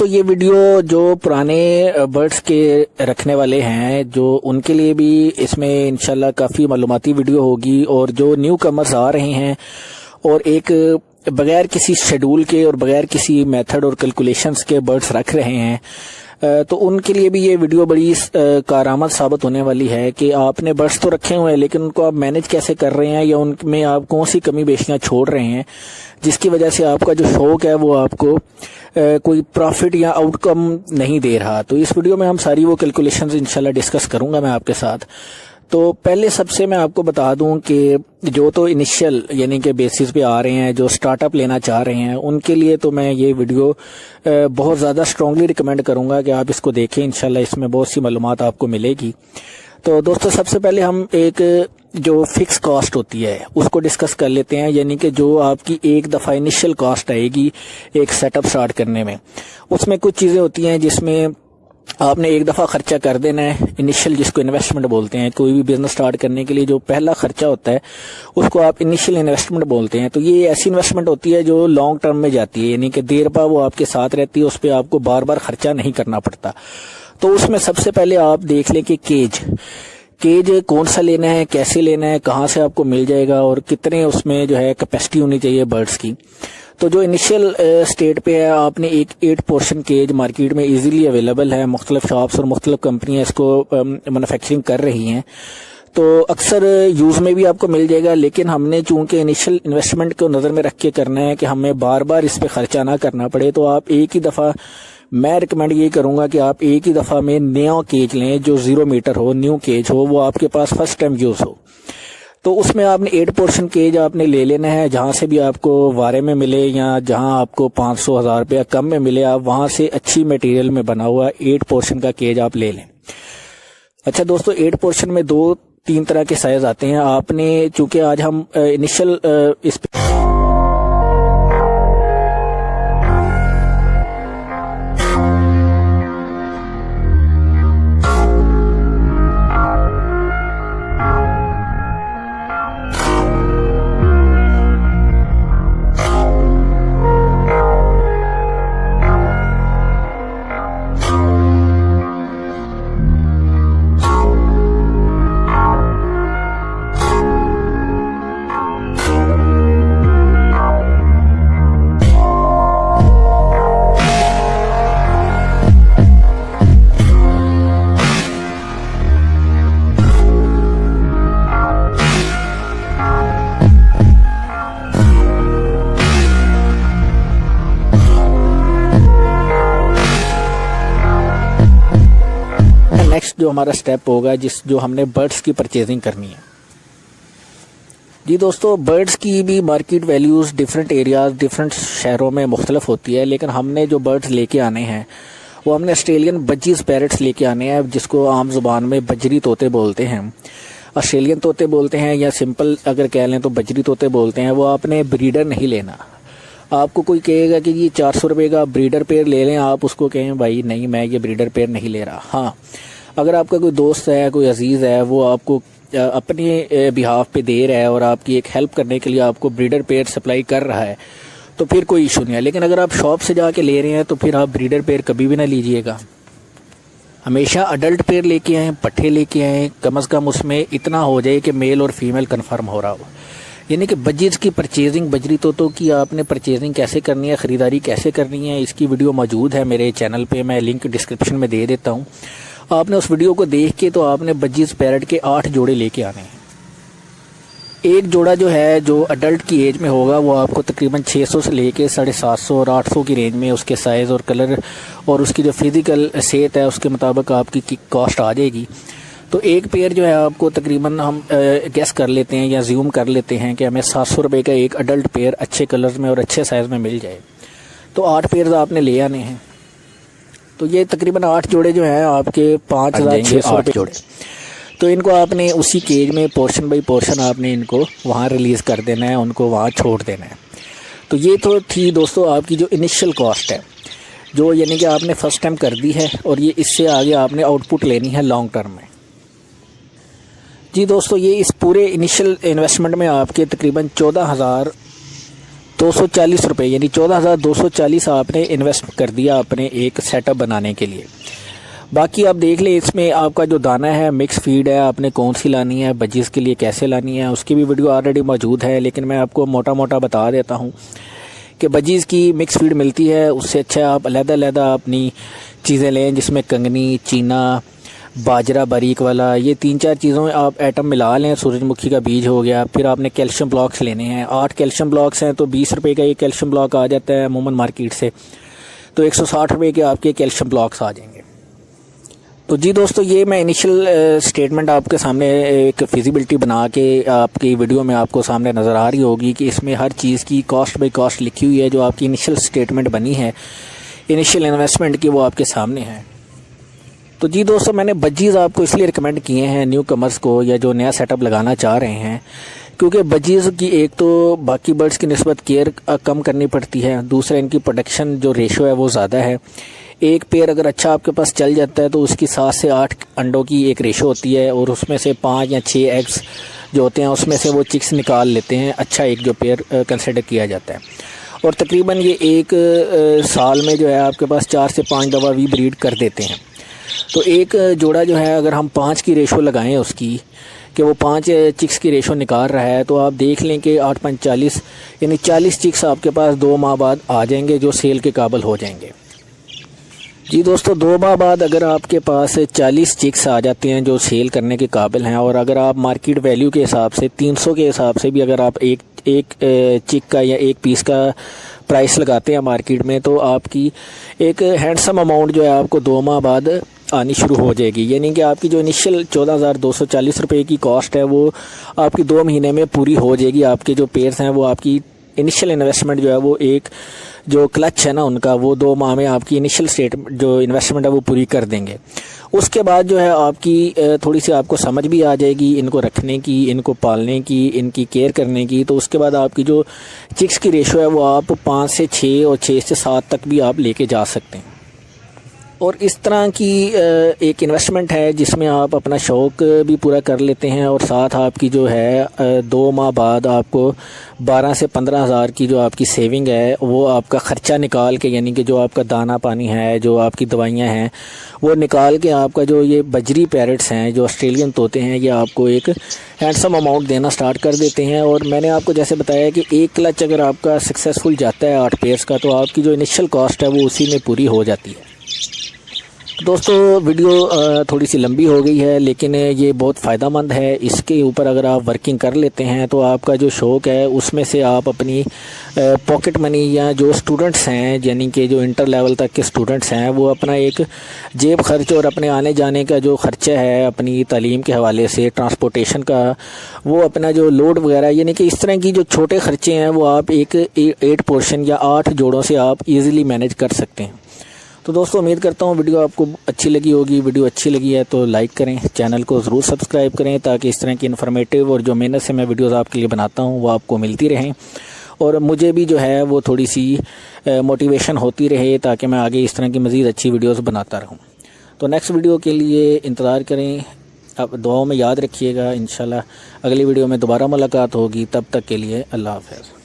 दोस्तों ये वीडियो जो पुराने बर्ड्स के रखने वाले हैं जो उनके लिए भी इसमें इंशाल्लाह काफ़ी मालूमाती वीडियो होगी, और जो न्यू कमर्स आ रहे हैं और एक बगैर किसी शेड्यूल के और बगैर किसी मेथड और कैलकुलेशंस के बर्ड्स रख रहे हैं, तो उनके लिए भी ये वीडियो बड़ी कारआमद साबित होने वाली है कि आपने बर्ड्स तो रखे हुए हैं लेकिन उनको आप मैनेज कैसे कर रहे हैं या उनमें आप कौन सी कमी बेशियां छोड़ रहे हैं जिसकी वजह से आपका जो शौक है वो आपको कोई प्रॉफिट या आउटकम नहीं दे रहा। तो इस वीडियो में हम सारी वो कैलकुलेशंस इंशाल्लाह डिस्कस करूंगा मैं आपके साथ। तो पहले सबसे मैं आपको बता दूं कि जो तो इनिशियल यानी कि बेसिस पे आ रहे हैं, जो स्टार्टअप लेना चाह रहे हैं, उनके लिए तो मैं ये वीडियो बहुत ज़्यादा स्ट्रांगली रिकमेंड करूंगा कि आप इसको देखें। इंशाल्लाह इसमें बहुत सी मालूमात आपको मिलेगी। तो दोस्तों सबसे पहले हम एक जो फिक्स कॉस्ट होती है उसको डिस्कस कर लेते हैं, यानी कि जो आपकी एक दफ़ा इनिशियल कॉस्ट आएगी एक सेटअप स्टार्ट करने में, उसमें कुछ चीज़ें होती हैं जिसमें आपने एक दफ़ा खर्चा कर देना है। इनिशियल जिसको इन्वेस्टमेंट बोलते हैं, कोई भी बिजनेस स्टार्ट करने के लिए जो पहला खर्चा होता है उसको आप इनिशियल इन्वेस्टमेंट बोलते हैं। तो ये ऐसी इन्वेस्टमेंट होती है जो लॉन्ग टर्म में जाती है, यानी कि देर पा वो आपके साथ रहती है, उस पर आपको बार बार खर्चा नहीं करना पड़ता। तो उसमें सबसे पहले आप देख लें कि केज कौन सा लेना है, कैसे लेना है, कहाँ से आपको मिल जाएगा और कितने उसमें जो है कैपेसिटी होनी चाहिए बर्ड्स की। तो जो इनिशियल स्टेट पे है आपने एक 8 पोर्शन केज मार्केट में इजीली अवेलेबल है, मुख्तलिफ शॉप्स और मुख्तलिफ कंपनियां इसको मैन्युफैक्चरिंग कर रही हैं, तो अक्सर यूज में भी आपको मिल जाएगा। लेकिन हमने चूंकि इनिशियल इन्वेस्टमेंट को नज़र में रख के करना है कि हमें बार बार इस पे खर्चा ना करना पड़े, तो आप एक ही दफ़ा, मैं रिकमेंड ये करूंगा कि आप एक ही दफ़ा में नया केज लें जो 0 मीटर हो, न्यू केज हो, वो आपके पास फर्स्ट टाइम यूज़ हो। तो उसमें आपने 8 पोर्शन केज आपने ले लेना है, जहां से भी आपको वारे में मिले या जहां आपको 500-1000 रुपया कम में मिले, आप वहां से अच्छी मटेरियल में बना हुआ 8 पोर्शन का केज आप ले लें। अच्छा दोस्तों, 8 पोर्शन में 2-3 तरह के साइज आते हैं। आपने चूंकि आज हम इनिशियल इस नेक्स्ट जो हमारा स्टेप होगा जो हमने बर्ड्स की परचेजिंग करनी है। जी दोस्तों, बर्ड्स की भी market values different areas, different शहरों में मुख्तलिफ होती है, लेकिन हमने जो बर्ड्स लेके आने हैं वो हमने ऑस्ट्रेलियन बजीज पैरट्स लेके आने हैं, जिसको आम जुबान में बजरी तोते बोलते हैं, ऑस्ट्रेलियन तोते बोलते हैं, या सिंपल अगर कह लें तो बजरी तोते बोलते हैं। वो आपने ब्रीडर नहीं लेना। आपको कोई कहेगा कि ये 400 रुपये का ब्रीडर पेयर ले लें, आप उसको कहें भाई नहीं, मैं ये ब्रीडर पेयर नहीं ले रहा। हाँ, अगर आपका कोई दोस्त है, कोई अजीज़ है, वो आपको अपने बिहाफ पे दे रहा है और आपकी एक हेल्प करने के लिए आपको ब्रीडर पेयर सप्लाई कर रहा है, तो फिर कोई इशू नहीं है। लेकिन अगर आप शॉप से जाके ले रहे हैं तो फिर आप ब्रीडर पेयर कभी भी ना लीजिएगा। हमेशा अडल्ट पेयर लेके आएँ, पट्ठे लेके आएँ, कम अज़ कम उसमें इतना हो जाए कि मेल और फीमेल कन्फर्म हो रहा हो। यानी कि बजीज की परचेजिंग, बजरी तोतों की आपने परचेजिंग कैसे करनी है, ख़रीदारी कैसे करनी है, इसकी वीडियो मौजूद है मेरे चैनल पे, मैं लिंक डिस्क्रिप्शन में दे देता हूँ। आपने उस वीडियो को देख के तो आपने बजीज पैरट के 8 जोड़े लेके आने हैं। एक जोड़ा जो है जो अडल्ट की एज में होगा वो आपको तकरीबन 600 से लेके 750 और 800 की रेंज में उसके साइज़ और कलर और उसकी जो फिज़िकल सेहत है उसके मुताबिक आपकी कॉस्ट आ जाएगी। तो एक पेयर जो है आपको तकरीबन हम गेस कर लेते हैं या ज्यूम कर लेते हैं कि हमें 700 रुपये का एक अडल्ट पेयर अच्छे कलर्स में और अच्छे साइज़ में मिल जाए। तो 8 पेयर आपने ले आने हैं। तो ये तकरीबन 8 जोड़े जो हैं आपके 5600 जोड़े। तो इनको आपने उसी केज में पोर्शन बाई पोर्शन आपने इनको वहाँ रिलीज़ कर देना है, उनको वहाँ छोड़ देना है। तो ये तो थी दोस्तों आपकी जो इनिशियल कॉस्ट है, जो यानी कि आपने फ़र्स्ट टाइम कर दी है, और ये इससे आगे आपने आउटपुट लेनी है लॉन्ग टर्म में। जी दोस्तों, ये इस पूरे इनिशियल इन्वेस्टमेंट में आपके तकरीबन 14,240 रुपये यानी 14,240 आपने इन्वेस्ट कर दिया अपने एक सेटअप बनाने के लिए। बाकी आप देख लें, इसमें आपका जो दाना है मिक्स फीड है, आपने कौन सी लानी है, बजीज़ के लिए कैसे लानी है, उसकी भी वीडियो ऑलरेडी मौजूद है, लेकिन मैं आपको मोटा मोटा बता देता हूँ कि बजीज़ की मिक्स फीड मिलती है, उससे अच्छा आप अलग-अलग अपनी चीज़ें लें, जिसमें कंगनी, चीना, बाजरा बारीक वाला, ये 3-4 चीज़ों में आप आइटम मिला लें। सूरजमुखी का बीज हो गया। फिर आपने कैल्शियम ब्लॉक्स लेने हैं, 8 कैल्शियम ब्लॉक्स हैं तो 20 रुपये का ये कैल्शियम ब्लॉक आ जाता है अमूमन मार्केट से, तो 160 रुपये के आपके कैल्शियम ब्लॉक्स आ जाएंगे। तो जी दोस्तों, ये मैं इनिशियल स्टेटमेंट आपके सामने एक फिजिबिलिटी बना के आपकी वीडियो में आपको सामने नज़र आ रही होगी कि इसमें हर चीज़ की कॉस्ट बाई कॉस्ट लिखी हुई है। जो आपकी इनिशियल स्टेटमेंट बनी है इनिशियल इन्वेस्टमेंट की, वो आपके सामने है। तो जी दोस्तों, मैंने बजीज़ आपको इसलिए रिकमेंड किए हैं न्यू कमर्स को या जो नया सेटअप लगाना चाह रहे हैं, क्योंकि बजीज़ की एक तो बाकी बर्ड्स की निस्बत केयर कम करनी पड़ती है, दूसरा इनकी प्रोडक्शन जो रेशो है वो ज़्यादा है। एक पेयर अगर अच्छा आपके पास चल जाता है तो उसकी 7 से 8 अंडों की एक रेशो होती है, और उसमें से 5 या 6 एग्स जो होते हैं उसमें से वो चिक्स निकाल लेते हैं। अच्छा एक जो पेयर कंसिडर किया जाता है, और तकरीबन ये एक साल में जो है आपके पास 4 से 5 दफ़ा भी ब्रीड कर देते हैं। तो एक जोड़ा जो है अगर हम 5 की रेशो लगाएं उसकी, कि वो 5 चिक्स की रेशो निकाल रहा है, तो आप देख लें कि 8-5 40 यानी 40 चिक्स आपके पास 2 माह बाद आ जाएंगे जो सेल के काबिल हो जाएंगे। जी दोस्तों, 2 माह बाद अगर आपके पास 40 चिक्स आ जाते हैं जो सेल करने के काबिल हैं, और अगर आप मार्केट वैल्यू के हिसाब से 300 के हिसाब से भी अगर आप एक चिक का या एक पीस का प्राइस लगाते हैं मार्केट में, तो आपकी एक हैंडसम अमाउंट जो है आपको 2 माह बाद आनी शुरू हो जाएगी। यानी कि आपकी जो इनिशियल 14,240 रुपये की कॉस्ट है वो आपकी 2 महीने में पूरी हो जाएगी। आपके जो पेयर्स हैं वो आपकी इनिशियल इन्वेस्टमेंट जो है वो एक जो क्लच है ना उनका, वो 2 माह में आपकी इनिशियल स्टेटमेंट जो इन्वेस्टमेंट है वो पूरी कर देंगे। उसके बाद जो है आपकी थोड़ी सी आपको समझ भी आ जाएगी इनको रखने की, इनको पालने की, इनकी केयर करने की। तो उसके बाद आपकी जो चिक्स की रेशो है वो आप 5 से 6 और 6 से 7 तक भी आप लेके जा सकते हैं। और इस तरह की एक इन्वेस्टमेंट है जिसमें आप अपना शौक़ भी पूरा कर लेते हैं, और साथ आपकी जो है 2 माह बाद आपको 12 से 15 हज़ार की जो आपकी सेविंग है वो आपका ख़र्चा निकाल के, यानी कि जो आपका दाना पानी है, जो आपकी दवाइयाँ हैं, वो निकाल के आपका जो ये बजरी पैरेट्स हैं जो ऑस्ट्रेलियन तोते हैं, ये आपको एक हैंडसम अमाउंट देना स्टार्ट कर देते हैं। और मैंने आपको जैसे बताया कि एक क्लच अगर आपका सक्सेसफुल जाता है 8 पेयर्स का, तो आपकी जो इनिशियल कॉस्ट है वो उसी में पूरी हो जाती है। दोस्तों, वीडियो थोड़ी सी लंबी हो गई है, लेकिन ये बहुत फ़ायदेमंद है। इसके ऊपर अगर आप वर्किंग कर लेते हैं तो आपका जो शौक़ है उसमें से आप अपनी पॉकेट मनी, या जो स्टूडेंट्स हैं यानी कि जो इंटर लेवल तक के स्टूडेंट्स हैं, वो अपना एक जेब खर्च और अपने आने जाने का जो ख़र्चा है अपनी तालीम के हवाले से, ट्रांसपोर्टेशन का, वो अपना जो लोड वगैरह, यानी कि इस तरह की जो छोटे ख़र्चे हैं वो आप एक 8 पोर्शन या 8 जोड़ों से आप ईज़िली मैनेज कर सकते हैं। तो दोस्तों, उम्मीद करता हूँ वीडियो आपको अच्छी लगी होगी। वीडियो अच्छी लगी है तो लाइक करें, चैनल को ज़रूर सब्सक्राइब करें, ताकि इस तरह की इन्फॉर्मेटिव और जो मेहनत से मैं वीडियोस आपके लिए बनाता हूँ वो आपको मिलती रहें, और मुझे भी जो है वो थोड़ी सी मोटिवेशन होती रहे, ताकि मैं आगे इस तरह की मज़ीद अच्छी वीडियोस बनाता रहूँ। तो नेक्स्ट वीडियो के लिए इंतज़ार करें। अब दुआओं में याद रखिएगा। इंशाल्लाह अगली वीडियो में दोबारा मुलाकात होगी। तब तक के लिए अल्लाह हाफ़िज़।